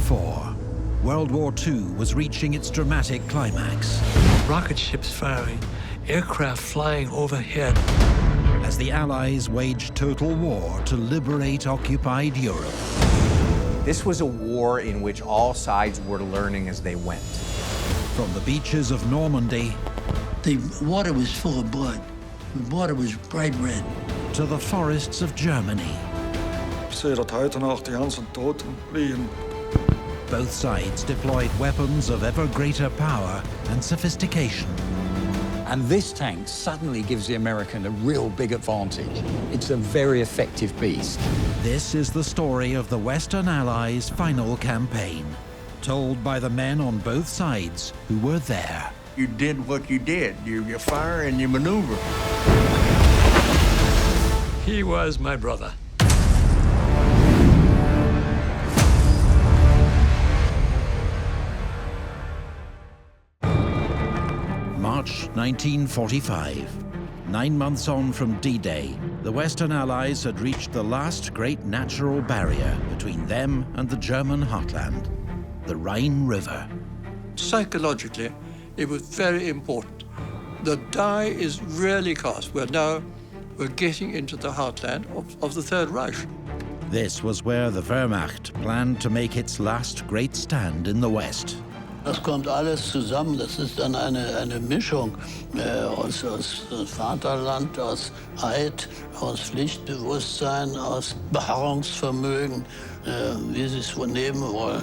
1944, World War II was reaching its dramatic climax. Rocket ships firing, aircraft flying overhead. As the Allies waged total war to liberate occupied Europe. This was a war in which all sides were learning as they went. From the beaches of Normandy, the water was full of blood. The water was bright red. To the forests of Germany. Ich sehe dort heute noch die ganzen Toten liegen. Both sides deployed weapons of ever greater power and sophistication. And this tank suddenly gives the American a real big advantage. It's a very effective beast. This is the story of the Western Allies' final campaign, told by the men on both sides who were there. You did what you did. You fire and you maneuver. He was my brother. March 1945. 9 months on from D-Day, the Western Allies had reached the last great natural barrier between them and the German heartland, the Rhine River. Psychologically, it was very important. The die is really cast. We're getting into the heartland of the Third Reich. This was where the Wehrmacht planned to make its last great stand in the West. Das kommt alles zusammen. Das ist dann eine Mischung aus Vaterland, aus Eid, aus Pflichtbewusstsein, aus Beharrungsvermögen, wie sie es wohl nehmen wollen.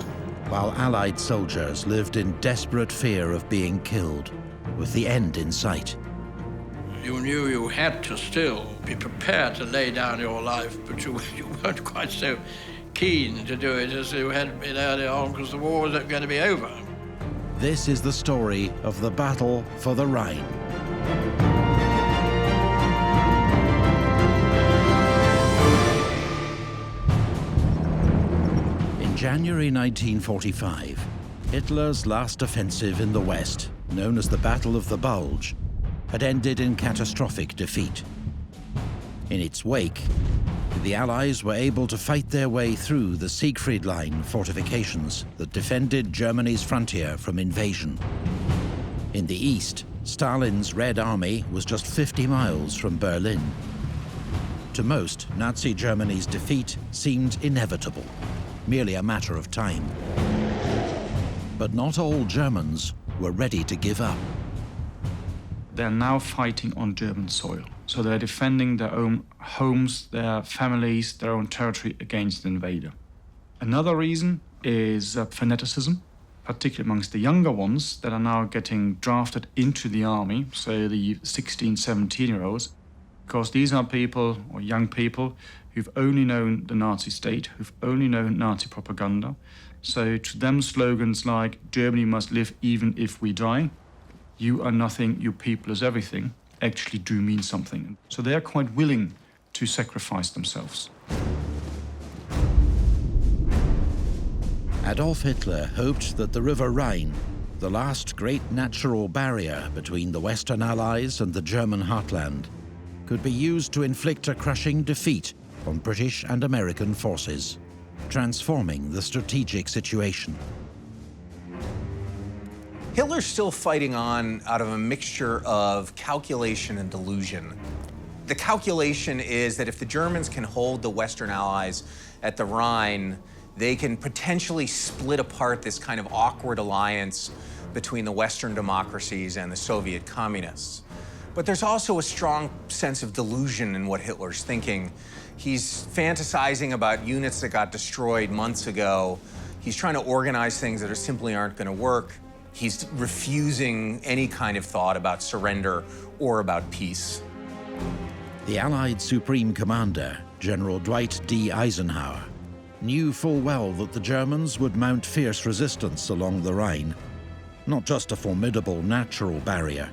While Allied soldiers lived in desperate fear of being killed, with the end in sight. You knew you had to still be prepared to lay down your life, but you weren't quite so keen to do it as you had been earlier on because the war was going to be over. This is the story of the battle for the Rhine. In January 1945, Hitler's last offensive in the West, known as the Battle of the Bulge, had ended in catastrophic defeat. In its wake, the Allies were able to fight their way through the Siegfried Line fortifications that defended Germany's frontier from invasion. In the east, Stalin's Red Army was just 50 miles from Berlin. To most, Nazi Germany's defeat seemed inevitable, merely a matter of time. But not all Germans were ready to give up. They're now fighting on German soil. So they're defending their own homes, their families, their own territory against the invader. Another reason is fanaticism, particularly amongst the younger ones that are now getting drafted into the army, so the 16, 17-year-olds, because these are people, or young people, who've only known the Nazi state, who've only known Nazi propaganda. So to them, slogans like, Germany must live even if we die, you are nothing, you people is everything, actually do mean something. So they are quite willing to sacrifice themselves. Adolf Hitler hoped that the River Rhine, the last great natural barrier between the Western Allies and the German heartland, could be used to inflict a crushing defeat on British and American forces, transforming the strategic situation. Hitler's still fighting on out of a mixture of calculation and delusion. The calculation is that if the Germans can hold the Western Allies at the Rhine, they can potentially split apart this kind of awkward alliance between the Western democracies and the Soviet communists. But there's also a strong sense of delusion in what Hitler's thinking. He's fantasizing about units that got destroyed months ago. He's trying to organize things that simply aren't going to work. He's refusing any kind of thought about surrender or about peace. The Allied Supreme Commander, General Dwight D. Eisenhower, knew full well that the Germans would mount fierce resistance along the Rhine. Not just a formidable natural barrier,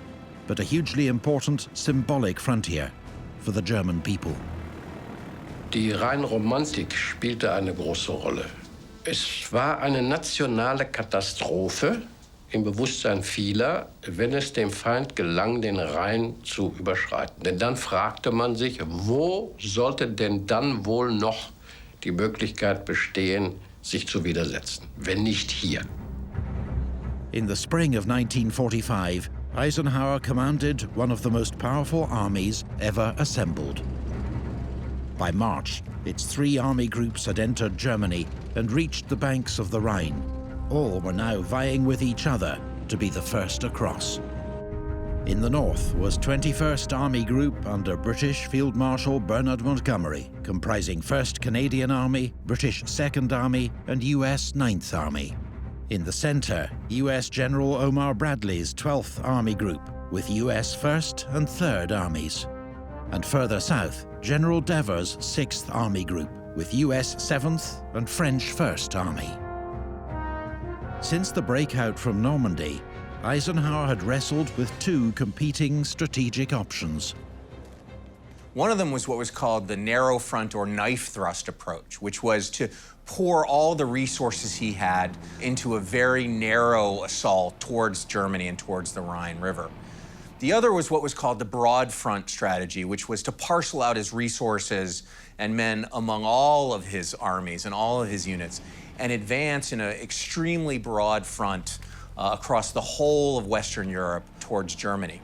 but a hugely important symbolic frontier for the German people. Die Rheinromantik spielte eine große Rolle. Es war eine nationale Katastrophe im Bewusstsein vieler, wenn es dem Feind gelang, den Rhein zu überschreiten. Denn dann fragte man sich, wo sollte denn dann wohl noch die Möglichkeit bestehen, sich zu widersetzen, wenn nicht hier. In the spring of 1945, Eisenhower commanded one of the most powerful armies ever assembled. By March, its 3 army groups had entered Germany and reached the banks of the Rhine. All were now vying with each other to be the first across. In the north was 21st Army Group under British Field Marshal Bernard Montgomery, comprising 1st Canadian Army, British 2nd Army, and US 9th Army. In the center, US General Omar Bradley's 12th Army Group, with US 1st and 3rd Armies. And further south, General Devers' 6th Army Group, with US 7th and French 1st Army. Since the breakout from Normandy, Eisenhower had wrestled with 2 competing strategic options. One of them was what was called the narrow front or knife thrust approach, which was to pour all the resources he had into a very narrow assault towards Germany and towards the Rhine River. The other was what was called the broad front strategy, which was to parcel out his resources and men among all of his armies and all of his units and advance in an extremely broad front across the whole of Western Europe towards Germany.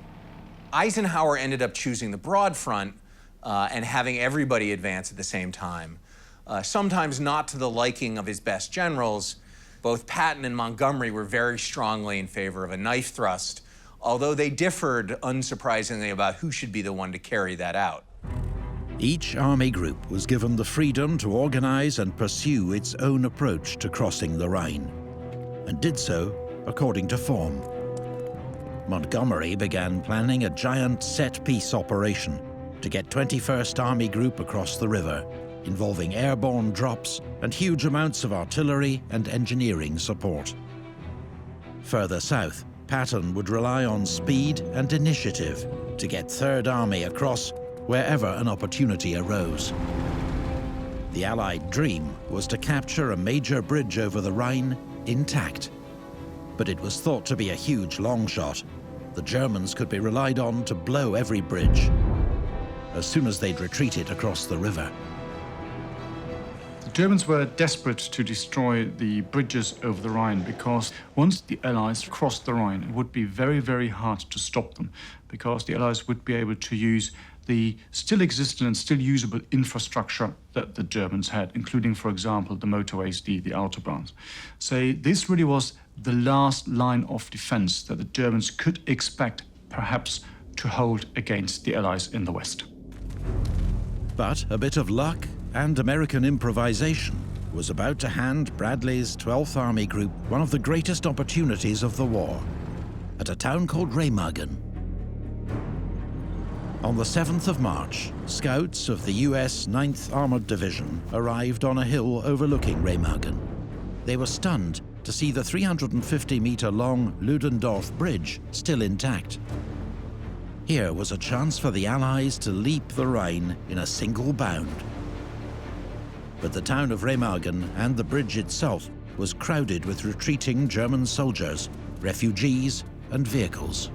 Eisenhower ended up choosing the broad front and having everybody advance at the same time, sometimes not to the liking of his best generals. Both Patton and Montgomery were very strongly in favor of a knife thrust, although they differed, unsurprisingly, about who should be the one to carry that out. Each army group was given the freedom to organize and pursue its own approach to crossing the Rhine, and did so according to form. Montgomery began planning a giant set-piece operation to get 21st Army Group across the river, involving airborne drops and huge amounts of artillery and engineering support. Further south, Patton would rely on speed and initiative to get 3rd Army across wherever an opportunity arose. The Allied dream was to capture a major bridge over the Rhine intact, but it was thought to be a huge long shot. The Germans could be relied on to blow every bridge as soon as they'd retreated across the river. The Germans were desperate to destroy the bridges over the Rhine because once the Allies crossed the Rhine, it would be very, very hard to stop them because the Allies would be able to use the still existent and still usable infrastructure that the Germans had, including, for example, the motorways, the autobahns. So this really was the last line of defense that the Germans could expect, perhaps, to hold against the Allies in the West. But a bit of luck and American improvisation was about to hand Bradley's 12th Army Group one of the greatest opportunities of the war, at a town called Remagen. On the 7th of March, scouts of the US 9th Armored Division arrived on a hill overlooking Remagen. They were stunned to see the 350-meter-long Ludendorff Bridge still intact. Here was a chance for the Allies to leap the Rhine in a single bound. But the town of Remagen and the bridge itself was crowded with retreating German soldiers, refugees, and vehicles.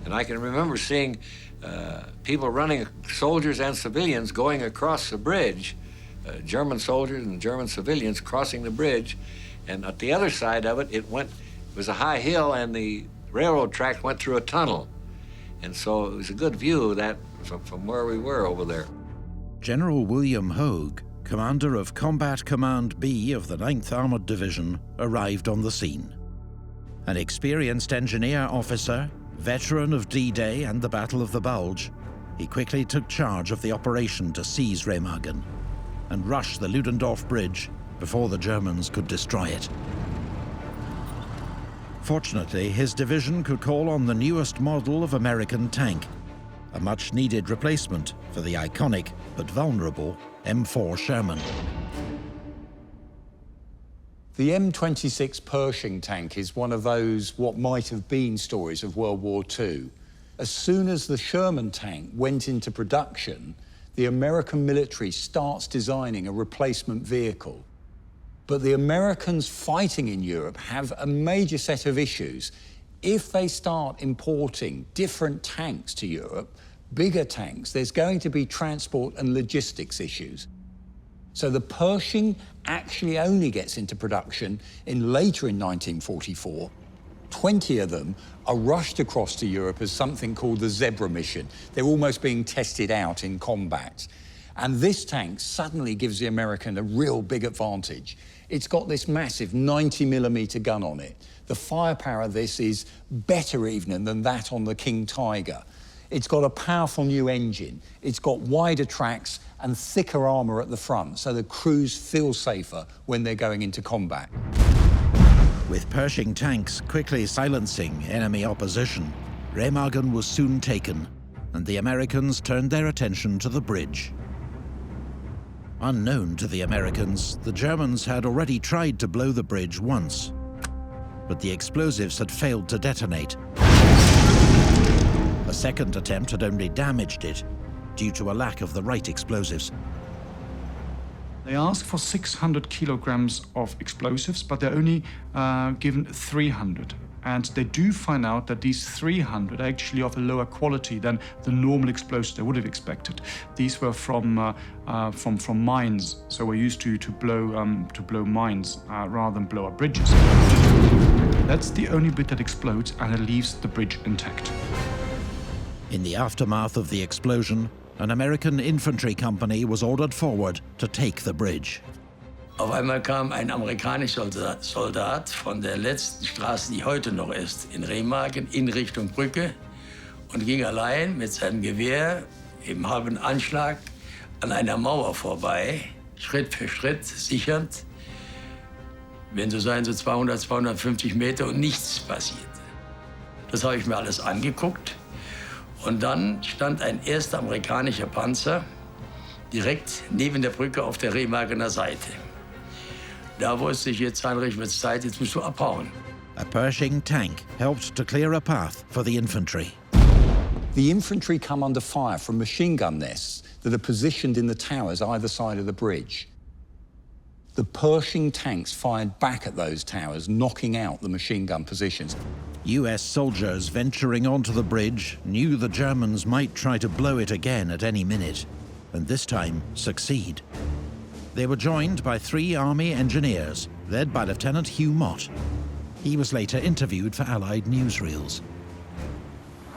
And I can remember seeing people running, soldiers and civilians going across the bridge, German soldiers and German civilians crossing the bridge. And at the other side of it, it was a high hill and the railroad tracks went through a tunnel. And so it was a good view of that from where we were over there. General William Hogue, commander of Combat Command B of the 9th Armored Division, arrived on the scene. An experienced engineer officer, veteran of D-Day and the Battle of the Bulge, he quickly took charge of the operation to seize Remagen and rush the Ludendorff Bridge before the Germans could destroy it. Fortunately, his division could call on the newest model of American tank, a much-needed replacement for the iconic but vulnerable M4 Sherman. The M26 Pershing tank is one of those what might have been stories of World War II. As soon as the Sherman tank went into production, the American military starts designing a replacement vehicle. But the Americans fighting in Europe have a major set of issues. If they start importing different tanks to Europe, bigger tanks, there's going to be transport and logistics issues. So the Pershing actually only gets into production later in 1944. 20 of them are rushed across to Europe as something called the Zebra mission. They're almost being tested out in combat. And this tank suddenly gives the American a real big advantage. It's got this massive 90mm gun on it. The firepower of this is better even than that on the King Tiger. It's got a powerful new engine. It's got wider tracks and thicker armour at the front, so the crews feel safer when they're going into combat. With Pershing tanks quickly silencing enemy opposition, Remagen was soon taken, and the Americans turned their attention to the bridge. Unknown to the Americans, the Germans had already tried to blow the bridge once, but the explosives had failed to detonate. A second attempt had only damaged it, due to a lack of the right explosives. They asked for 600 kilograms of explosives, but they're only given 300. And they do find out that these 300 are actually of a lower quality than the normal explosives they would have expected. These were from mines, so we're used to blow mines rather than blow up bridges. That's the only bit that explodes, and it leaves the bridge intact. In the aftermath of the explosion, an American infantry company was ordered forward to take the bridge. Auf einmal kam ein amerikanischer Soldat von der letzten Straße, die heute noch ist, in Remagen, in Richtung Brücke und ging allein mit seinem Gewehr im halben Anschlag an einer Mauer vorbei, Schritt für Schritt, sichernd, wenn so sein, so 200, 250 Meter und nichts passierte. Das habe ich mir alles angeguckt. Und dann stand ein erster amerikanischer Panzer direkt neben der Brücke auf der Remagener Seite. Da wusste ich, jetzt Heinrich, wird's Zeit, jetzt musst du abhauen. A Pershing tank helped to clear a path for the infantry. The infantry come under fire from machine gun nests that are positioned in the towers either side of the bridge. The Pershing tanks fired back at those towers, knocking out the machine gun positions. US soldiers venturing onto the bridge knew the Germans might try to blow it again at any minute, and this time succeed. They were joined by 3 Army engineers, led by Lieutenant Hugh Mott. He was later interviewed for Allied newsreels.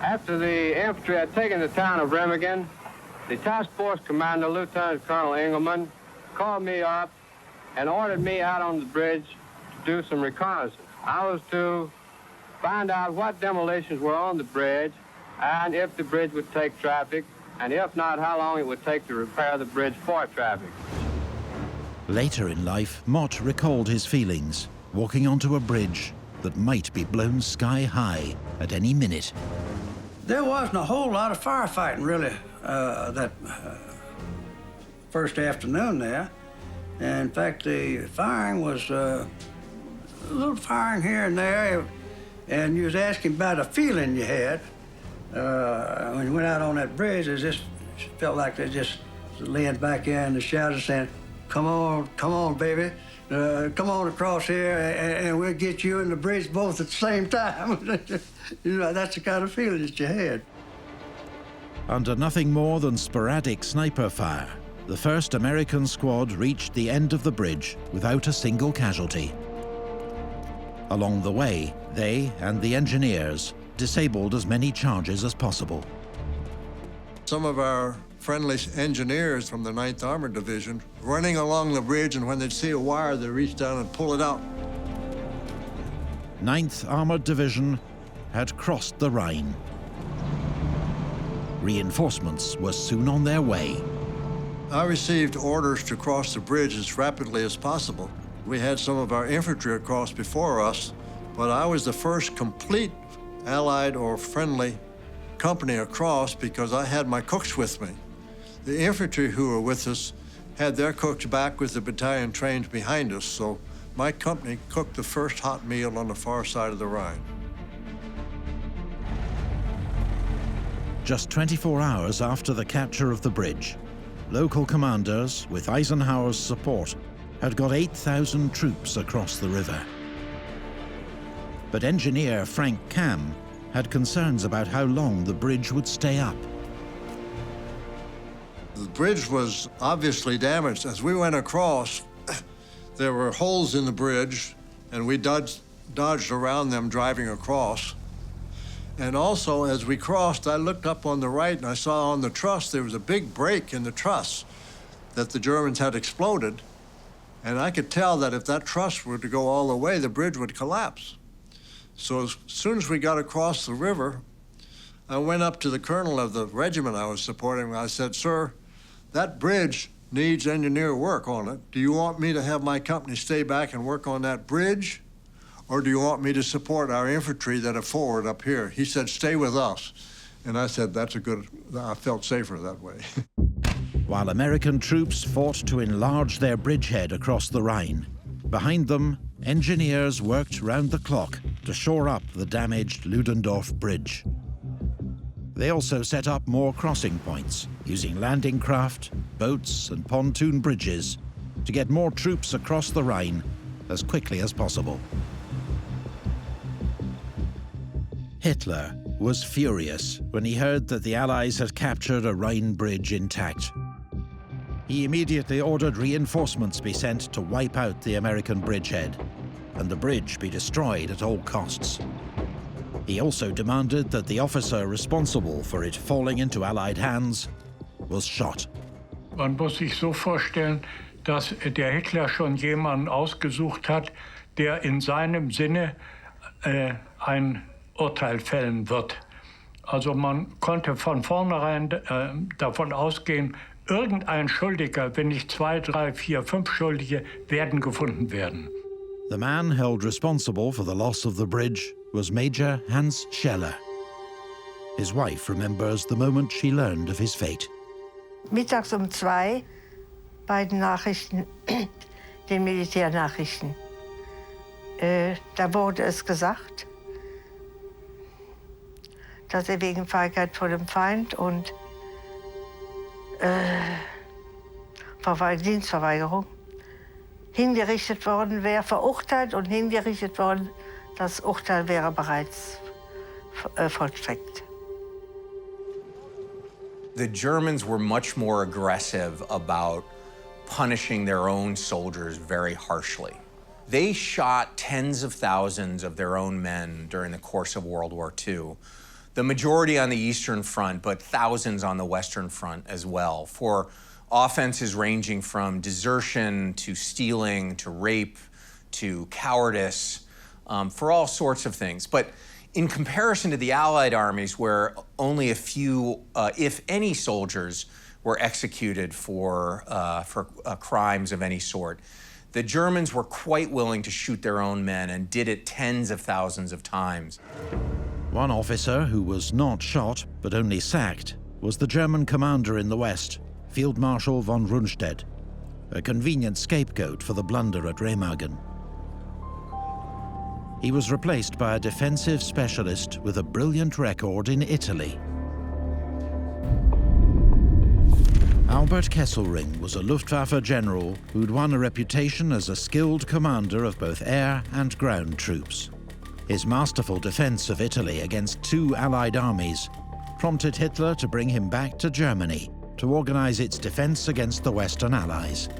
After the infantry had taken the town of Remagen, the task force commander, Lieutenant Colonel Engelman, called me up and ordered me out on the bridge to do some reconnaissance. I was to find out what demolitions were on the bridge and if the bridge would take traffic, and if not, how long it would take to repair the bridge for traffic. Later in life, Mott recalled his feelings, walking onto a bridge that might be blown sky high at any minute. There wasn't a whole lot of firefighting, really, that first afternoon there. And in fact, the firing was a little firing here and there, and you was asking about a feeling you had. When you went out on that bridge, it just felt like they just laying back there in the shadows saying, come on, baby. Come on across here, and we'll get you and the bridge both at the same time. You know, that's the kind of feeling that you had. Under nothing more than sporadic sniper fire, the first American squad reached the end of the bridge without a single casualty. Along the way, they and the engineers disabled as many charges as possible. Some of our friendly engineers from the 9th Armored Division running along the bridge, and when they'd see a wire, they'd reach down and pull it out. 9th Armored Division had crossed the Rhine. Reinforcements were soon on their way. I received orders to cross the bridge as rapidly as possible. We had some of our infantry across before us, but I was the first complete Allied or friendly company across because I had my cooks with me. The infantry who were with us had their cooks back with the battalion trains behind us, so my company cooked the first hot meal on the far side of the Rhine. Just 24 hours after the capture of the bridge, local commanders, with Eisenhower's support, had got 8,000 troops across the river. But engineer Frank Cam had concerns about how long the bridge would stay up. The bridge was obviously damaged. As we went across, there were holes in the bridge, and we dodged around them driving across. And also, as we crossed, I looked up on the right, and I saw on the truss there was a big break in the truss that the Germans had exploded. And I could tell that if that truss were to go all the way, the bridge would collapse. So as soon as we got across the river, I went up to the colonel of the regiment I was supporting, and I said, "Sir, that bridge needs engineer work on it. Do you want me to have my company stay back and work on that bridge? Or do you want me to support our infantry that are forward up here?" He said, "Stay with us." And I said, "That's a good," I felt safer that way. While American troops fought to enlarge their bridgehead across the Rhine, behind them, engineers worked round the clock to shore up the damaged Ludendorff Bridge. They also set up more crossing points, using landing craft, boats and pontoon bridges to get more troops across the Rhine as quickly as possible. Hitler was furious when he heard that the Allies had captured a Rhine bridge intact. He immediately ordered reinforcements be sent to wipe out the American bridgehead, and the bridge be destroyed at all costs. He also demanded that the officer responsible for it falling into Allied hands was shot. Man muss sich so vorstellen, dass der Hitler schon jemanden ausgesucht hat, der in seinem Sinne ein Urteil fällen wird. Also man konnte von vornherein davon ausgehen, irgendein Schuldiger, wenn nicht 2, 3, 4, 5 Schuldige, werden gefunden werden. The man held responsible for the loss of the bridge was Major Hans Scheller. His wife remembers the moment she learned of his fate. Mittags um 2 bei den Nachrichten, den Militärnachrichten. Da wurde es gesagt, dass er wegen Feigheit vor dem Feind und Dienstverweigerung hingerichtet worden wäre, verurteilt und hingerichtet worden. Das Urteil wäre bereits vollstreckt. The Germans were much more aggressive about punishing their own soldiers very harshly. They shot tens of thousands of their own men during the course of World War II. The majority on the Eastern Front, but thousands on the Western Front as well, for offenses ranging from desertion to stealing to rape to cowardice, for all sorts of things. But in comparison to the Allied armies, where only a few, if any, soldiers were executed for crimes of any sort, the Germans were quite willing to shoot their own men and did it tens of thousands of times. One officer who was not shot, but only sacked, was the German commander in the West, Field Marshal von Rundstedt, a convenient scapegoat for the blunder at Remagen. He was replaced by a defensive specialist with a brilliant record in Italy. Albert Kesselring was a Luftwaffe general who'd won a reputation as a skilled commander of both air and ground troops. His masterful defense of Italy against 2 Allied armies prompted Hitler to bring him back to Germany to organize its defense against the Western Allies.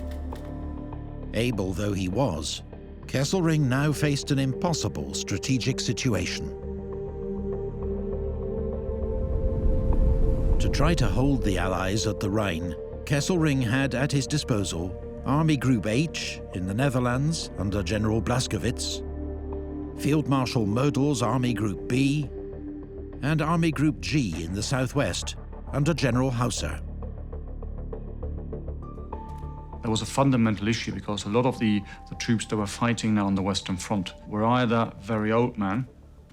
Able though he was, Kesselring now faced an impossible strategic situation. To try to hold the Allies at the Rhine, Kesselring had at his disposal Army Group H in the Netherlands under General Blaskowitz, Field Marshal Model's Army Group B, and Army Group G in the southwest under General Hauser. There was a fundamental issue because a lot of the troops that were fighting now on the Western Front were either very old men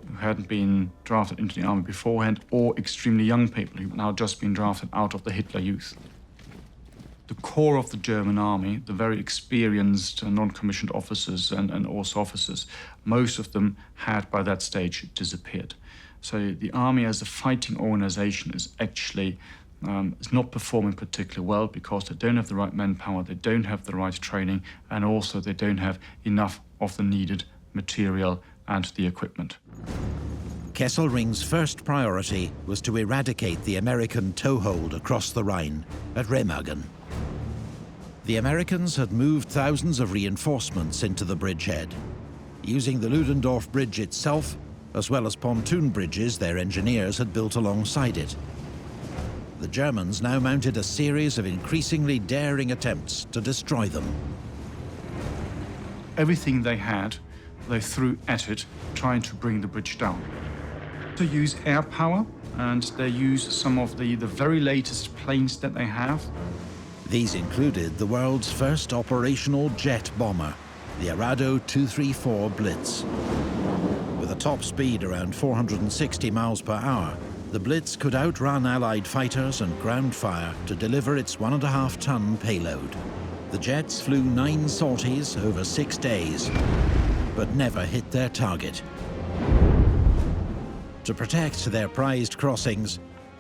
who hadn't been drafted into the army beforehand, or extremely young people who had now just been drafted out of the Hitler Youth. The core of the German army, the very experienced non-commissioned officers and also officers, most of them had by that stage disappeared. So the army as a fighting organization is actually is not performing particularly well because they don't have the right manpower, they don't have the right training, and also they don't have enough of the needed material and the equipment. Kesselring's first priority was to eradicate the American toehold across the Rhine at Remagen. The Americans had moved thousands of reinforcements into the bridgehead, using the Ludendorff Bridge itself, as well as pontoon bridges their engineers had built alongside it. The Germans now mounted a series of increasingly daring attempts to destroy them. Everything they had, they threw at it, trying to bring the bridge down. To use air power, and they used some of the very latest planes that they have. These included the world's first operational jet bomber, the Arado 234 Blitz. With a top speed around 460 miles per hour, the Blitz could outrun Allied fighters and ground fire to deliver its 1.5-ton payload. The jets flew 9 sorties over 6 days, but never hit their target. To protect their prized crossings,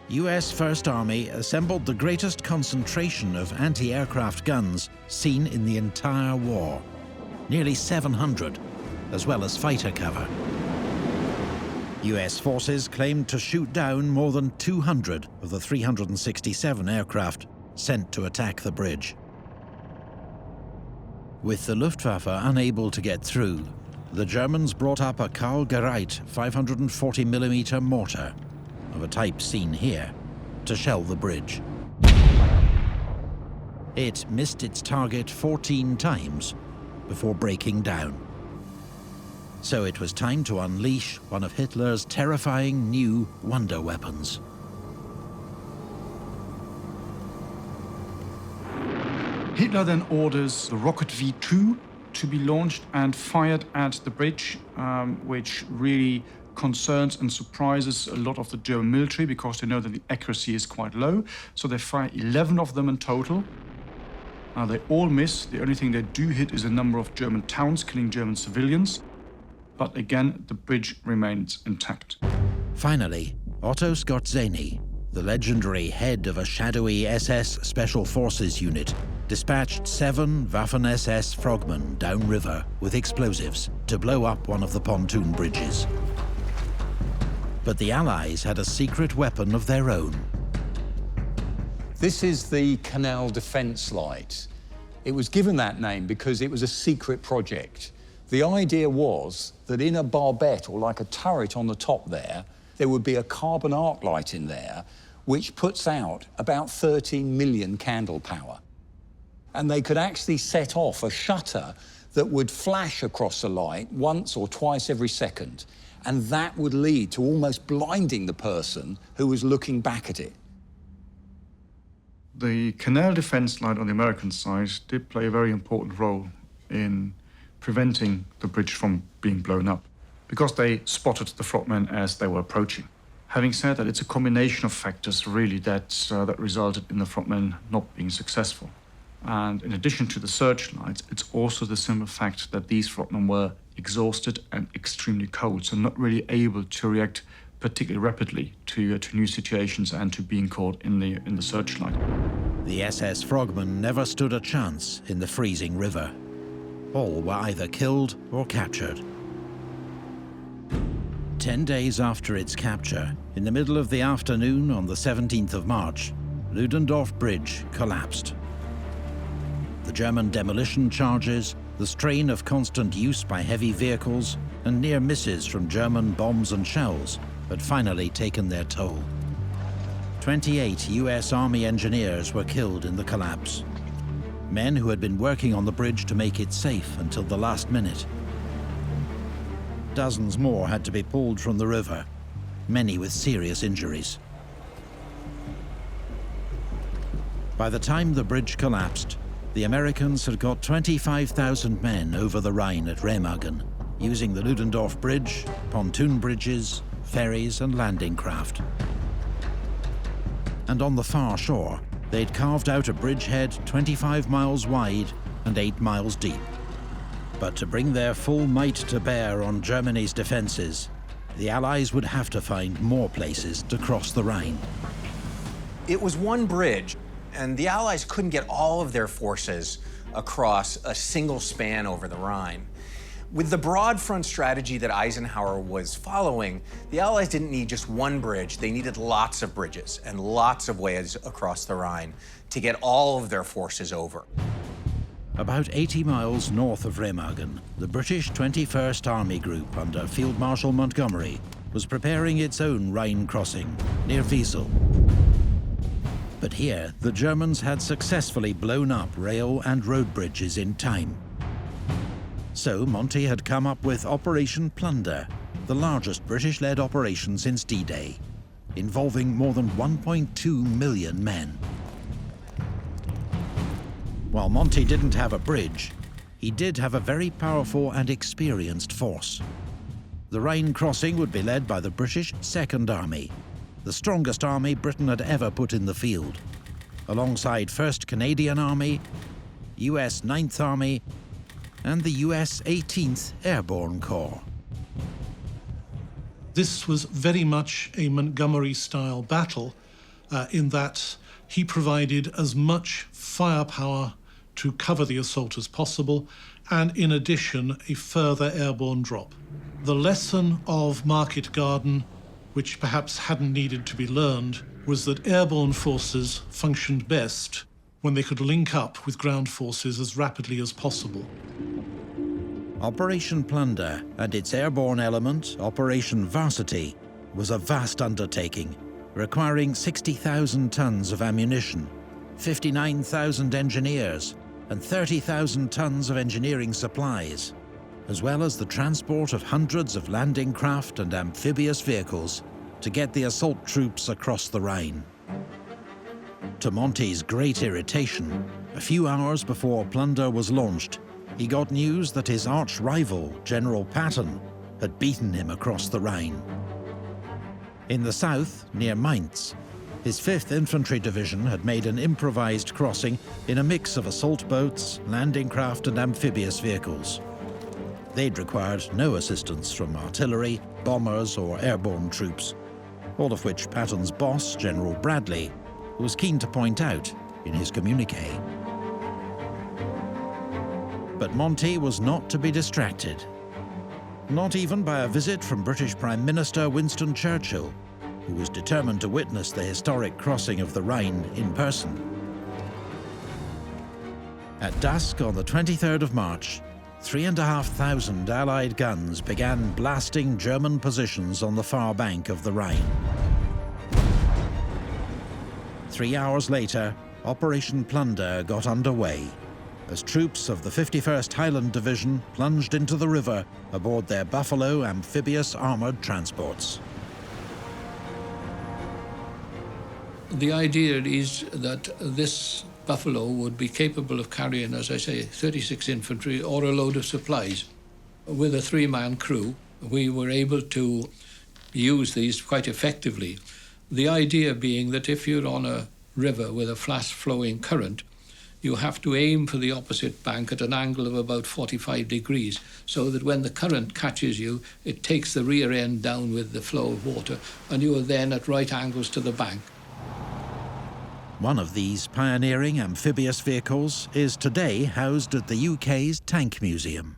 US First Army assembled the greatest concentration of anti-aircraft guns seen in the entire war. Nearly 700, as well as fighter cover. US forces claimed to shoot down more than 200 of the 367 aircraft sent to attack the bridge. With the Luftwaffe unable to get through, the Germans brought up a Karl Gereit 540mm mortar, of a type seen here, to shell the bridge. It missed its target 14 times before breaking down. So it was time to unleash one of Hitler's terrifying new wonder weapons. Hitler then orders the rocket V2 to be launched and fired at the bridge, which really concerns and surprises a lot of the German military because they know that the accuracy is quite low. So they fire 11 of them in total. They all miss. The only thing they do hit is a number of German towns, killing German civilians. But again, the bridge remains intact. Finally, Otto Skorzeny, the legendary head of a shadowy SS Special Forces unit, dispatched 7 Waffen-SS frogmen downriver with explosives to blow up one of the pontoon bridges. But the Allies had a secret weapon of their own. This is the Canal Defence Light. It was given that name because it was a secret project. The idea was that in a barbette, or like a turret on the top there would be a carbon arc light in there, which puts out about 13 million candle power. And they could actually set off a shutter that would flash across the light once or twice every second. And that would lead to almost blinding the person who was looking back at it. The Canal Defence Light on the American side did play a very important role in preventing the bridge from being blown up, because they spotted the frogmen as they were approaching. Having said that, it's a combination of factors really that resulted in the frogmen not being successful. And in addition to the searchlights, it's also the simple fact that these frogmen were exhausted and extremely cold, so not really able to react particularly rapidly to new situations and to being caught in the searchlight. The SS frogmen never stood a chance in the freezing river. All were either killed or captured. 10 days after its capture, in the middle of the afternoon on the 17th of March, Ludendorff Bridge collapsed. The German demolition charges, the strain of constant use by heavy vehicles, and near misses from German bombs and shells had finally taken their toll. 28 US Army engineers were killed in the collapse. Men who had been working on the bridge to make it safe until the last minute. Dozens more had to be pulled from the river, many with serious injuries. By the time the bridge collapsed, the Americans had got 25,000 men over the Rhine at Remagen, using the Ludendorff Bridge, pontoon bridges, ferries and landing craft. And on the far shore, they'd carved out a bridgehead 25 miles wide and 8 miles deep. But to bring their full might to bear on Germany's defenses, the Allies would have to find more places to cross the Rhine. It was one bridge, and the Allies couldn't get all of their forces across a single span over the Rhine. With the broad front strategy that Eisenhower was following, the Allies didn't need just one bridge. They needed lots of bridges and lots of ways across the Rhine to get all of their forces over. About 80 miles north of Remagen, the British 21st Army Group under Field Marshal Montgomery was preparing its own Rhine crossing near Wiesel. But here, the Germans had successfully blown up rail and road bridges in time. So Monty had come up with Operation Plunder, the largest British-led operation since D-Day, involving more than 1.2 million men. While Monty didn't have a bridge, he did have a very powerful and experienced force. The Rhine crossing would be led by the British Second Army, the strongest army Britain had ever put in the field, alongside 1st Canadian Army, US 9th Army, and the US 18th Airborne Corps. This was very much a Montgomery-style battle in that he provided as much firepower to cover the assault as possible, and in addition, a further airborne drop. The lesson of Market Garden, which perhaps hadn't needed to be learned, was that airborne forces functioned best when they could link up with ground forces as rapidly as possible. Operation Plunder and its airborne element, Operation Varsity, was a vast undertaking, requiring 60,000 tons of ammunition, 59,000 engineers, and 30,000 tons of engineering supplies, as well as the transport of hundreds of landing craft and amphibious vehicles to get the assault troops across the Rhine. To Monty's great irritation, a few hours before Plunder was launched, he got news that his arch-rival, General Patton, had beaten him across the Rhine. In the south, near Mainz, his 5th Infantry Division had made an improvised crossing in a mix of assault boats, landing craft and amphibious vehicles. They'd required no assistance from artillery, bombers or airborne troops, all of which Patton's boss, General Bradley, was keen to point out in his communiqué. But Monty was not to be distracted. Not even by a visit from British Prime Minister Winston Churchill, who was determined to witness the historic crossing of the Rhine in person. At dusk on the 23rd of March, 3,500 Allied guns began blasting German positions on the far bank of the Rhine. 3 hours later, Operation Plunder got underway, as troops of the 51st Highland Division plunged into the river aboard their Buffalo amphibious armoured transports. The idea is that this Buffalo would be capable of carrying, as I say, 36 infantry or a load of supplies. With a 3-man crew, we were able to use these quite effectively. The idea being that if you're on a river with a fast-flowing current, you have to aim for the opposite bank at an angle of about 45 degrees, so that when the current catches you, it takes the rear end down with the flow of water, and you are then at right angles to the bank. One of these pioneering amphibious vehicles is today housed at the UK's Tank Museum.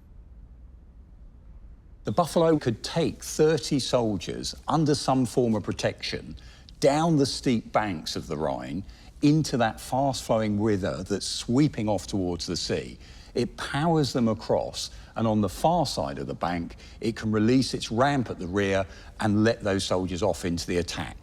The Buffalo could take 30 soldiers under some form of protection down the steep banks of the Rhine into that fast-flowing river that's sweeping off towards the sea. It powers them across, and on the far side of the bank, it can release its ramp at the rear and let those soldiers off into the attack.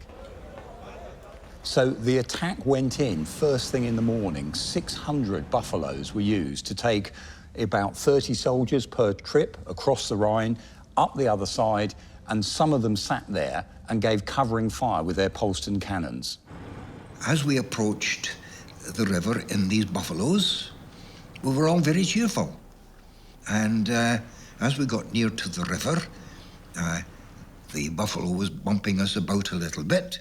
So the attack went in first thing in the morning. 600 Buffaloes were used to take about 30 soldiers per trip across the Rhine, up the other side, and some of them sat there and gave covering fire with their Polston cannons. As we approached the river in these Buffaloes, we were all very cheerful. And as we got near to the river, the Buffalo was bumping us about a little bit,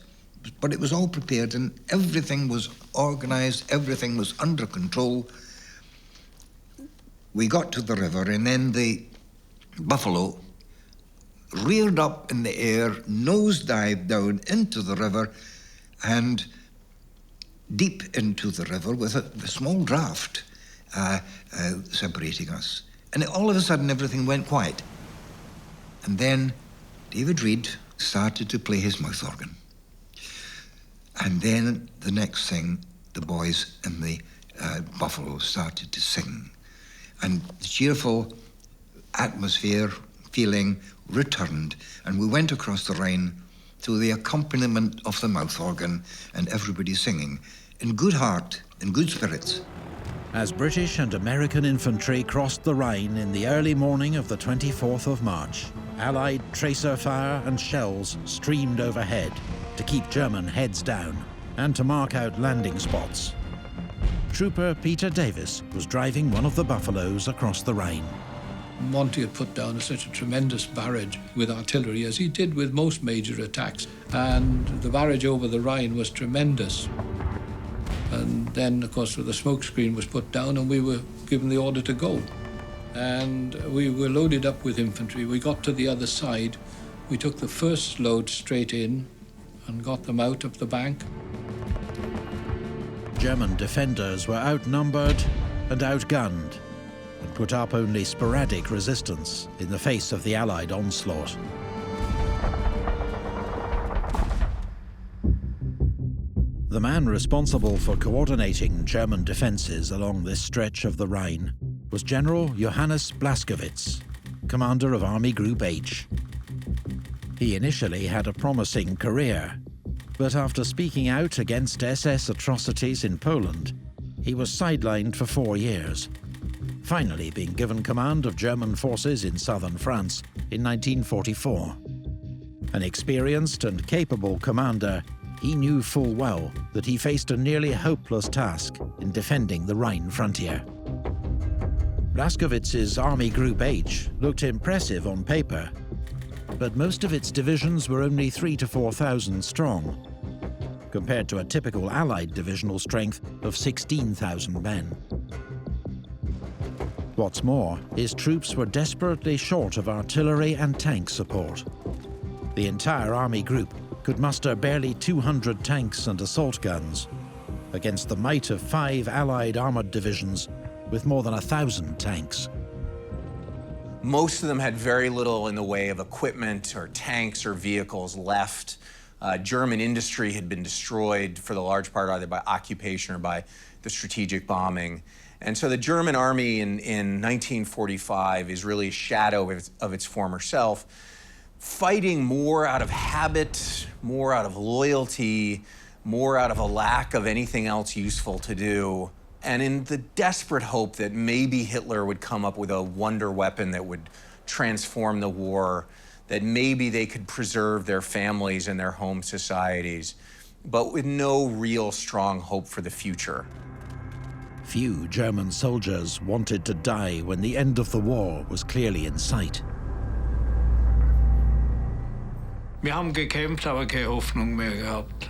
but it was all prepared and everything was organized, everything was under control. We got to the river and then the Buffalo reared up in the air, nosedived down into the river and deep into the river with a small draft separating us. And all of a sudden, everything went quiet. And then David Reed started to play his mouth organ. And then the next thing, the boys in the buffalo started to sing. And the cheerful atmosphere, feeling returned, and we went across the Rhine to the accompaniment of the mouth organ and everybody singing in good heart, in good spirits. As British and American infantry crossed the Rhine in the early morning of the 24th of March, Allied tracer fire and shells streamed overhead to keep German heads down and to mark out landing spots. Trooper Peter Davis was driving one of the buffaloes across the Rhine. Monty had put down such a tremendous barrage with artillery, as he did with most major attacks, and the barrage over the Rhine was tremendous. And then, of course, the smoke screen was put down and we were given the order to go. And we were loaded up with infantry. We got to the other side. We took the first load straight in and got them out of the bank. German defenders were outnumbered and outgunned and put up only sporadic resistance in the face of the Allied onslaught. The man responsible for coordinating German defences along this stretch of the Rhine was General Johannes Blaskowitz, commander of Army Group H. He initially had a promising career, but after speaking out against SS atrocities in Poland, he was sidelined for 4 years, finally being given command of German forces in southern France in 1944. An experienced and capable commander, he knew full well that he faced a nearly hopeless task in defending the Rhine frontier. Blaskowitz's Army Group H looked impressive on paper, but most of its divisions were only 3,000 to 4,000 strong, compared to a typical Allied divisional strength of 16,000 men. What's more, his troops were desperately short of artillery and tank support. The entire army group could muster barely 200 tanks and assault guns, against the might of 5 Allied armoured divisions with more than 1,000 tanks. Most of them had very little in the way of equipment or tanks or vehicles left. German industry had been destroyed for the large part either by occupation or by the strategic bombing. And so the German army in 1945 is really a shadow of its former self, fighting more out of habit, more out of loyalty, more out of a lack of anything else useful to do, and in the desperate hope that maybe Hitler would come up with a wonder weapon that would transform the war, that maybe they could preserve their families and their home societies, but with no real strong hope for the future. Few German soldiers wanted to die when the end of the war was clearly in sight. Wir haben gekämpft, aber keine Hoffnung mehr gehabt.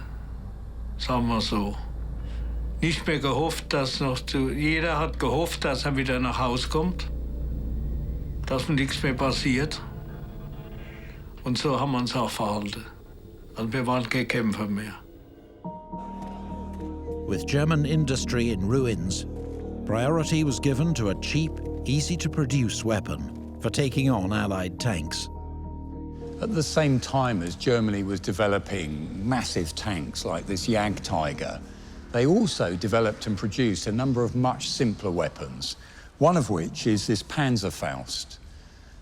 Sagen wir so. Nicht mehr gehofft, dass jeder hat gehofft, dass wieder nach Hause kommt, dass nichts mehr passiert. Und so haben wir uns auch verhalten. Also wir waren keine Kämpfer mehr. With German industry in ruins, priority was given to a cheap, easy-to-produce weapon for taking on Allied tanks. At the same time as Germany was developing massive tanks like this Jagdtiger, they also developed and produced a number of much simpler weapons, one of which is this Panzerfaust.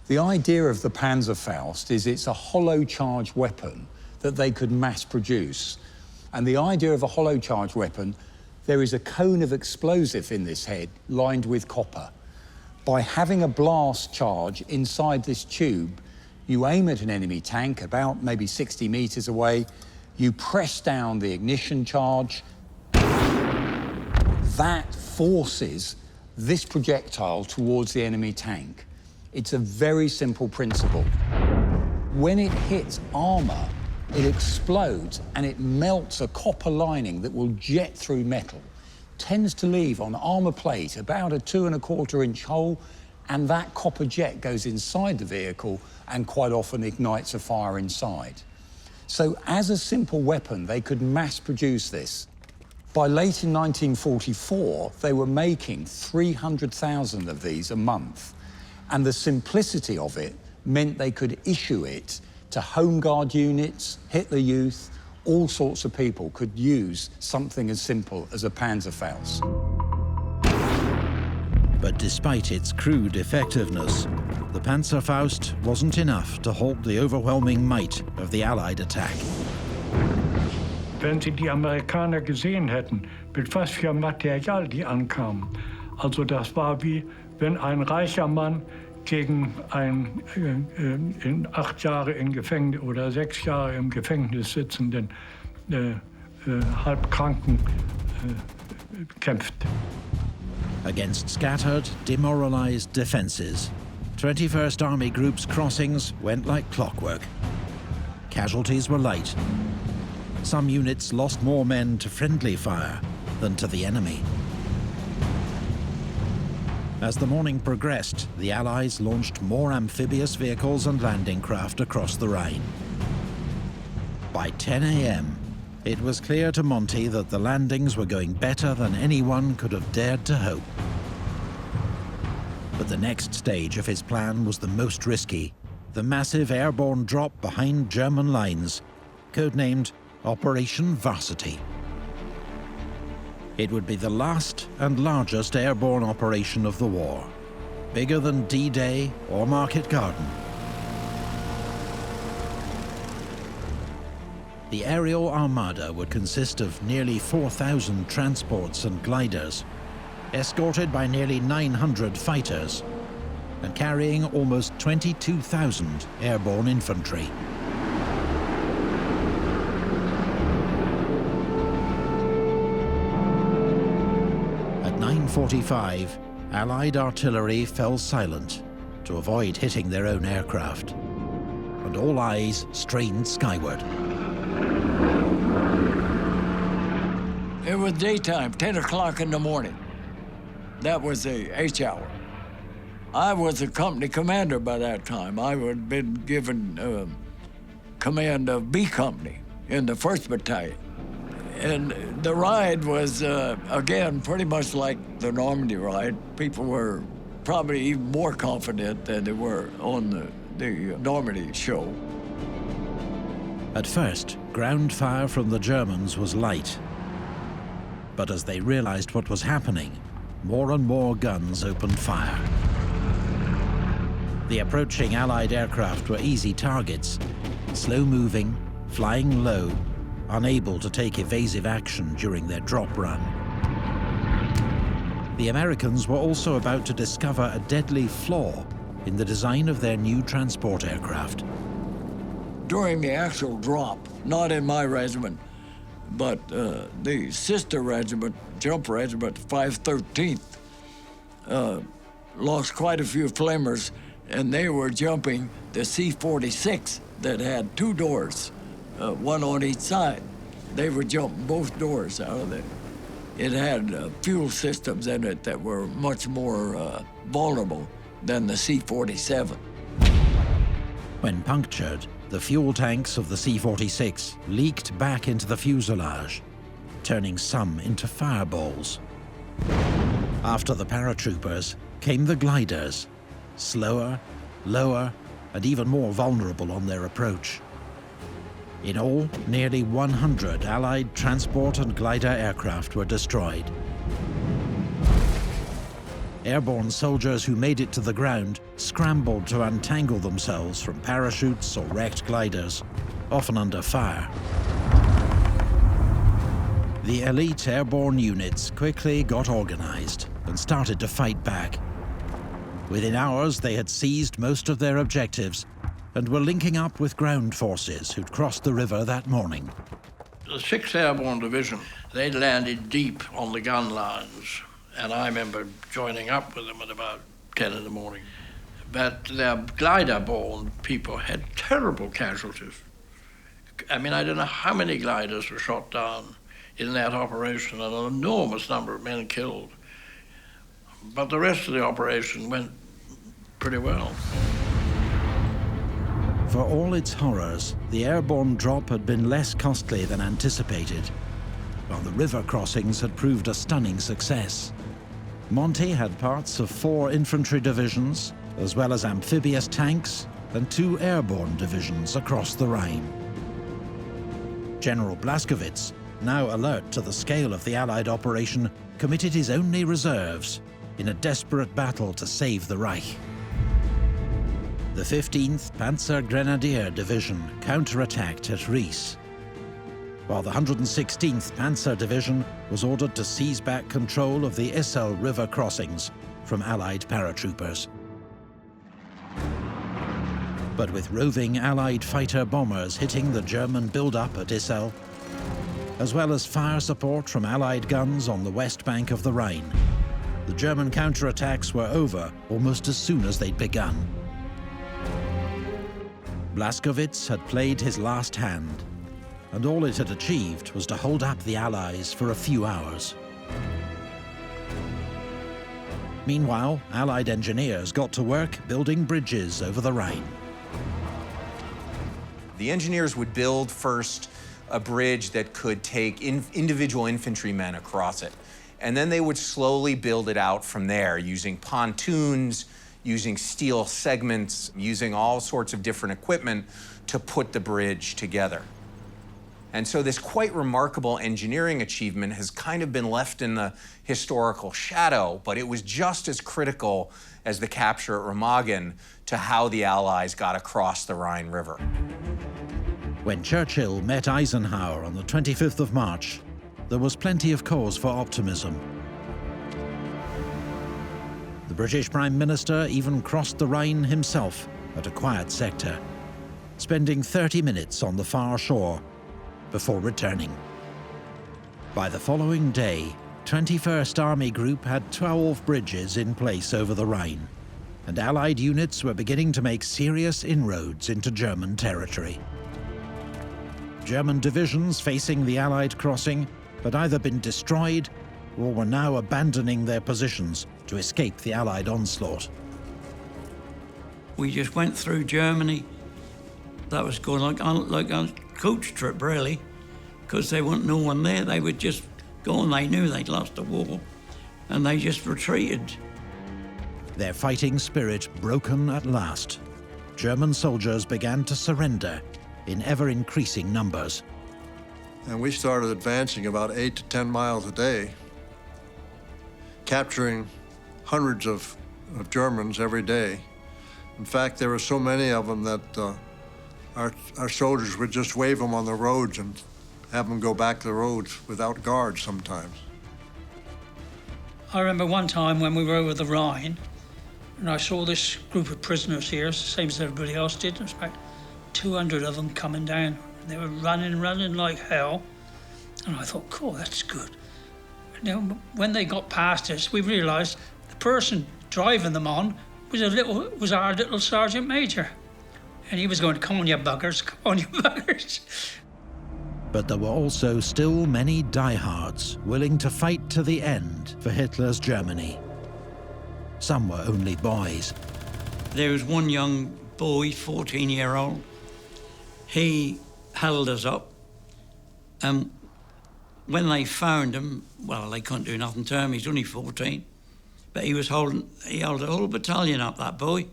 The idea of the Panzerfaust is it's a hollow charge weapon that they could mass produce. And the idea of a hollow charge weapon, there is a cone of explosive in this head lined with copper. By having a blast charge inside this tube, you aim at an enemy tank about maybe 60 meters away, you press down the ignition charge, that forces this projectile towards the enemy tank. It's a very simple principle. When it hits armor, it explodes and it melts a copper lining that will jet through metal, tends to leave on armor plate about a 2¼ inch hole, and that copper jet goes inside the vehicle and quite often ignites a fire inside. So as a simple weapon, they could mass produce this. By late in 1944, they were making 300,000 of these a month. And the simplicity of it meant they could issue it to Home Guard units, Hitler Youth, all sorts of people could use something as simple as a Panzerfaust. But despite its crude effectiveness, the Panzerfaust wasn't enough to halt the overwhelming might of the Allied attack. Wenn Sie die Amerikaner gesehen hätten, mit was für Material die ankamen, also das war wie wenn ein reicher Mann gegen einen in 8 Jahre im Gefängnis oder 6 Jahre im Gefängnis sitzenden Halbkranken kämpft. Against scattered, demoralized defenses, 21st Army Group's crossings went like clockwork. Casualties were light. Some units lost more men to friendly fire than to the enemy. As the morning progressed, the Allies launched more amphibious vehicles and landing craft across the Rhine. By 10 a.m., it was clear to Monty that the landings were going better than anyone could have dared to hope. But the next stage of his plan was the most risky, the massive airborne drop behind German lines, codenamed Operation Varsity. It would be the last and largest airborne operation of the war, bigger than D-Day or Market Garden. The aerial armada would consist of nearly 4,000 transports and gliders, escorted by nearly 900 fighters, and carrying almost 22,000 airborne infantry. At 9:45, Allied artillery fell silent to avoid hitting their own aircraft, and all eyes strained skyward. It was daytime, 10 o'clock in the morning. That was the H hour. I was a company commander by that time. I had been given command of B Company in the 1st Battalion. And the ride was, again, pretty much like the Normandy ride. People were probably even more confident than they were on the Normandy show. At first, ground fire from the Germans was light. But as they realized what was happening, more and more guns opened fire. The approaching Allied aircraft were easy targets, slow-moving, flying low, unable to take evasive action during their drop run. The Americans were also about to discover a deadly flaw in the design of their new transport aircraft. During the actual drop, not in my regiment, but the sister regiment, Jump Regiment 513th, lost quite a few flamers, and they were jumping the C-46 that had 2 doors, one on each side. They were jumping both doors out of there. It had fuel systems in it that were much more vulnerable than the C-47. When punctured, the fuel tanks of the C-46 leaked back into the fuselage, turning some into fireballs. After the paratroopers came the gliders, slower, lower, and even more vulnerable on their approach. In all, nearly 100 Allied transport and glider aircraft were destroyed. Airborne soldiers who made it to the ground scrambled to untangle themselves from parachutes or wrecked gliders, often under fire. The elite airborne units quickly got organized and started to fight back. Within hours, they had seized most of their objectives and were linking up with ground forces who'd crossed the river that morning. The 6th Airborne Division, they landed deep on the gun lines, and I remember joining up with them at about 10 in the morning. But their glider-borne people had terrible casualties. I mean, I don't know how many gliders were shot down in that operation, and an enormous number of men killed. But the rest of the operation went pretty well. For all its horrors, the airborne drop had been less costly than anticipated, while the river crossings had proved a stunning success. Monty had parts of 4 infantry divisions, as well as amphibious tanks and 2 airborne divisions across the Rhine. General Blaskowitz, now alert to the scale of the Allied operation, committed his only reserves in a desperate battle to save the Reich. The 15th Panzer Grenadier Division counterattacked at Ries, while the 116th Panzer Division was ordered to seize back control of the Issel River crossings from Allied paratroopers. But with roving Allied fighter-bombers hitting the German build-up at Issel, as well as fire support from Allied guns on the west bank of the Rhine, the German counterattacks were over almost as soon as they'd begun. Blaskowitz had played his last hand, and all it had achieved was to hold up the Allies for a few hours. Meanwhile, Allied engineers got to work building bridges over the Rhine. The engineers would build first a bridge that could take individual infantrymen across it, and then they would slowly build it out from there using pontoons, using steel segments, using all sorts of different equipment to put the bridge together. And so this quite remarkable engineering achievement has kind of been left in the historical shadow, but it was just as critical as the capture at Remagen to how the Allies got across the Rhine River. When Churchill met Eisenhower on the 25th of March, there was plenty of cause for optimism. The British Prime Minister even crossed the Rhine himself at a quiet sector, spending 30 minutes on the far shore before returning. By the following day, 21st Army Group had 12 bridges in place over the Rhine, and Allied units were beginning to make serious inroads into German territory. German divisions facing the Allied crossing had either been destroyed or were now abandoning their positions to escape the Allied onslaught. We just went through Germany. That was going like a coach trip, really, because there wasn't no one there. They would just go and they knew they'd lost the war, and they just retreated. Their fighting spirit broken at last, German soldiers began to surrender in ever-increasing numbers. And we started advancing about 8 to 10 miles a day, capturing hundreds of Germans every day. In fact, there were so many of them that our soldiers would just wave them on the roads and have them go back to the roads without guards sometimes. I remember one time when we were over the Rhine, and I saw this group of prisoners here, same as everybody else did. There was about 200 of them coming down. And they were running like hell. And I thought, cool, that's good. And then when they got past us, we realised the person driving them on was our little Sergeant Major. And he was going, come on, you buggers, come on, you buggers. But there were also still many diehards willing to fight to the end for Hitler's Germany. Some were only boys. There was one young boy, 14-year-old. He held us up, and when they found him, well, they couldn't do nothing to him. He's only 14, but he held a whole battalion up, that boy.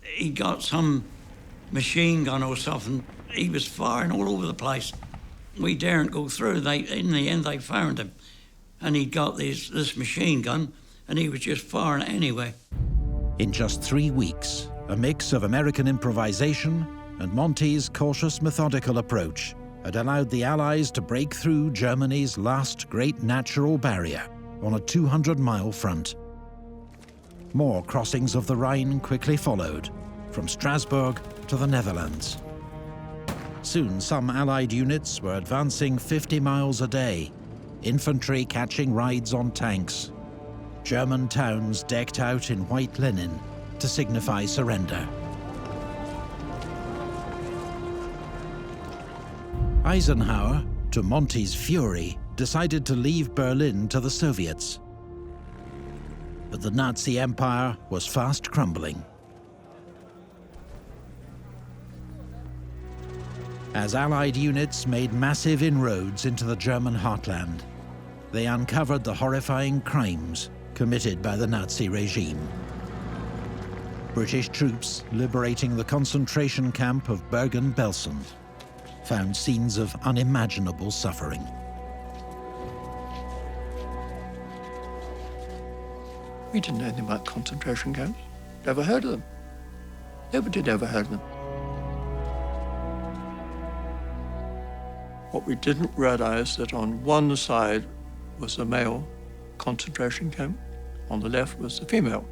He got some machine gun or something. He was firing all over the place. We daren't go through. In the end, they found him, and he'd got this machine gun, and he was just firing it anyway. In just 3 weeks, a mix of American improvisation and Monty's cautious, methodical approach had allowed the Allies to break through Germany's last great natural barrier on a 200-mile front. More crossings of the Rhine quickly followed, from Strasbourg to the Netherlands. Soon, some Allied units were advancing 50 miles a day, infantry catching rides on tanks, German towns decked out in white linen to signify surrender. Eisenhower, to Monty's fury, decided to leave Berlin to the Soviets. But the Nazi Empire was fast crumbling. As Allied units made massive inroads into the German heartland, they uncovered the horrifying crimes committed by the Nazi regime. British troops liberating the concentration camp of Bergen-Belsen found scenes of unimaginable suffering. We didn't know anything about concentration camps. Never heard of them. Never did ever heard of them. What we didn't realize that on one side was the male concentration camp, on the left was the female.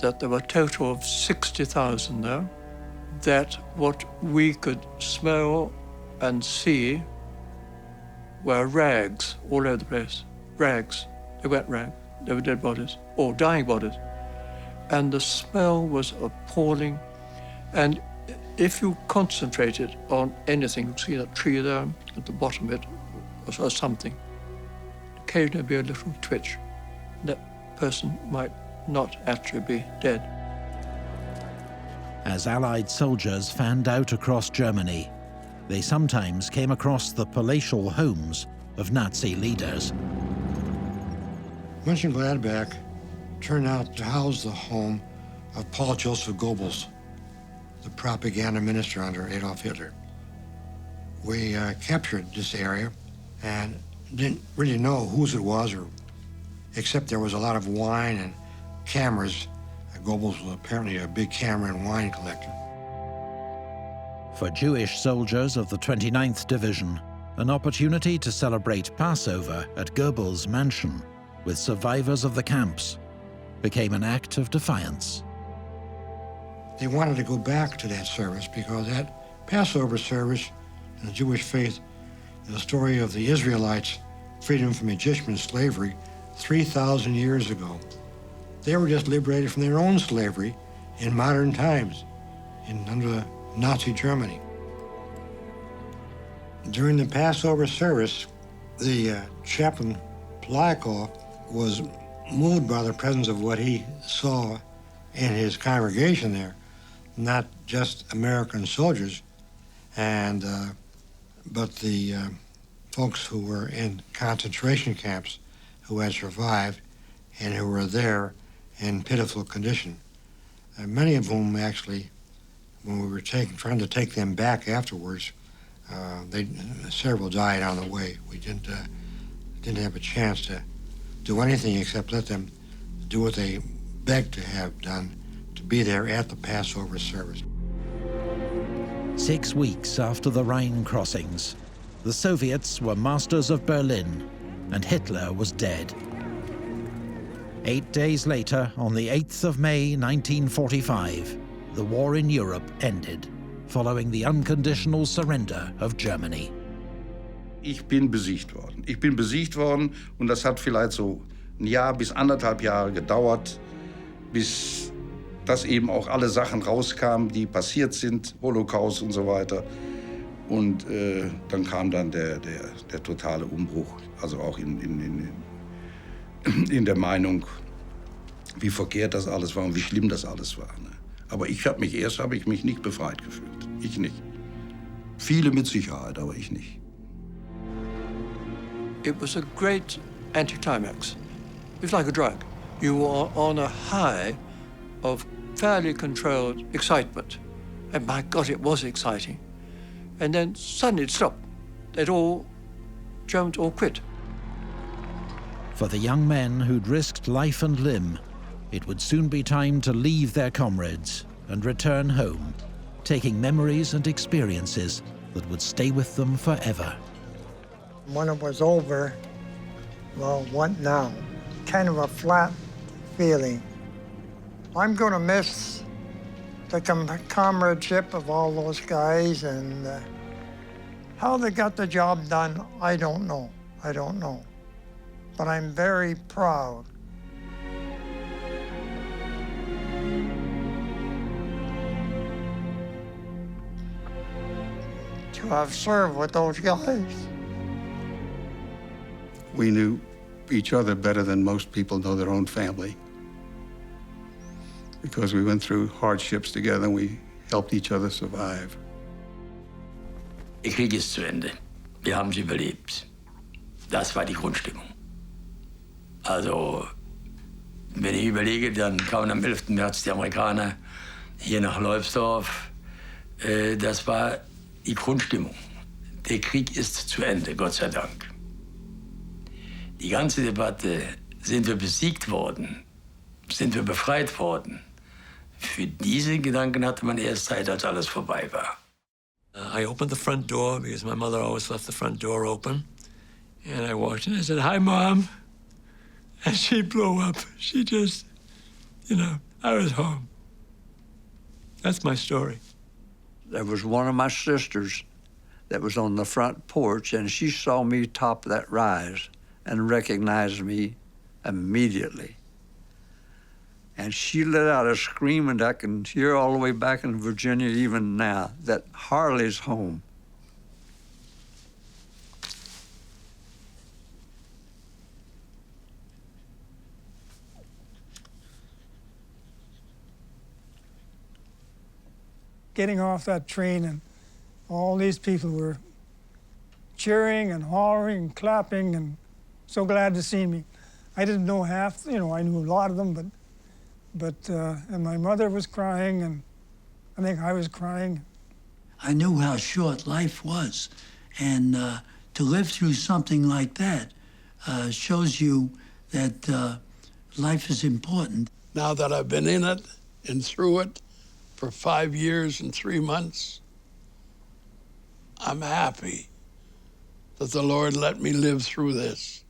That there were a total of 60,000 there, that what we could smell and see were rags all over the place. Rags, they wet rags, they were dead bodies, or dying bodies. And the smell was appalling. And if you concentrated on anything, you see that tree there at the bottom of it, or something, occasionally be a little twitch. That person might not actually be dead. As Allied soldiers fanned out across Germany, they sometimes came across the palatial homes of Nazi leaders. Mönchengladbach turned out to house the home of Paul Joseph Goebbels, the propaganda minister under Adolf Hitler. We captured this area and didn't really know whose it was, except there was a lot of wine and cameras. Goebbels was apparently a big camera and wine collector. For Jewish soldiers of the 29th Division, an opportunity to celebrate Passover at Goebbels' mansion with survivors of the camps became an act of defiance. They wanted to go back to that service because that Passover service in the Jewish faith is the story of the Israelites' freedom from Egyptian slavery 3,000 years ago. They were just liberated from their own slavery in modern times, under the Nazi Germany. During the Passover service, the chaplain Plyakov was moved by the presence of what he saw in his congregation there, not just American soldiers, but the folks who were in concentration camps who had survived and who were there in pitiful condition. Many of whom actually, when we were trying to take them back afterwards, several died on the way. We didn't have a chance to do anything except let them do what they begged to have done, to be there at the Passover service. 6 weeks after the Rhine crossings, the Soviets were masters of Berlin, and Hitler was dead. 8 days later, on the 8th of May 1945, the war in Europe ended, following the unconditional surrender of Germany. Ich bin besiegt worden. Ich bin besiegt worden und das hat vielleicht so ein Jahr bis 1,5 Jahre gedauert, bis dass eben auch alle Sachen rauskamen, die passiert sind, Holocaust und so weiter. Und dann kam dann der totale Umbruch, also auch in der Meinung, wie verkehrt das alles war und wie schlimm das alles war. Ne? Aber habe ich mich nicht befreit gefühlt. Ich nicht. Viele mit Sicherheit, aber ich nicht. It was a great anticlimax. It was like a drug. You were on a high of fairly controlled excitement. And my God, it was exciting. And then suddenly it stopped. They'd all jumped or quit. For the young men who'd risked life and limb, it would soon be time to leave their comrades and return home, taking memories and experiences that would stay with them forever. When it was over, well, what now? Kind of a flat feeling. I'm going to miss the comradeship of all those guys, and how they got the job done, I don't know. I don't know. But I'm very proud. To have served with those guys. We knew each other better than most people know their own family, because we went through hardships together and we helped each other survive. Der Krieg ist zu Ende. Wir haben sie überlebt. Das war die Grundstimmung. Also, Wenn ich überlege, dann kamen am 11. März die Amerikaner hier nach Leubsdorf. Das war die Grundstimmung. Der Krieg ist zu Ende, Gott sei Dank. Die ganze Debatte, sind wir besiegt worden? Sind wir befreit worden? Für diese Gedanken hatte man erst Zeit, als alles vorbei war. I opened the front door because my mother always left the front door open. And I walked in and I said, "Hi, Mom." And she blew up. She just, you know, I was home. That's my story. There was one of my sisters that was on the front porch, and she saw me top that rise and recognized me immediately. And she let out a scream, and I can hear all the way back in Virginia even now that Harley's home. Getting off that train, and all these people were cheering and hollering and clapping and so glad to see me. I didn't know half, you know, I knew a lot of them, and my mother was crying, and I think I was crying. I knew how short life was, and to live through something like that shows you that life is important. Now that I've been in it and through it for 5 years and 3 months, I'm happy that the Lord let me live through this.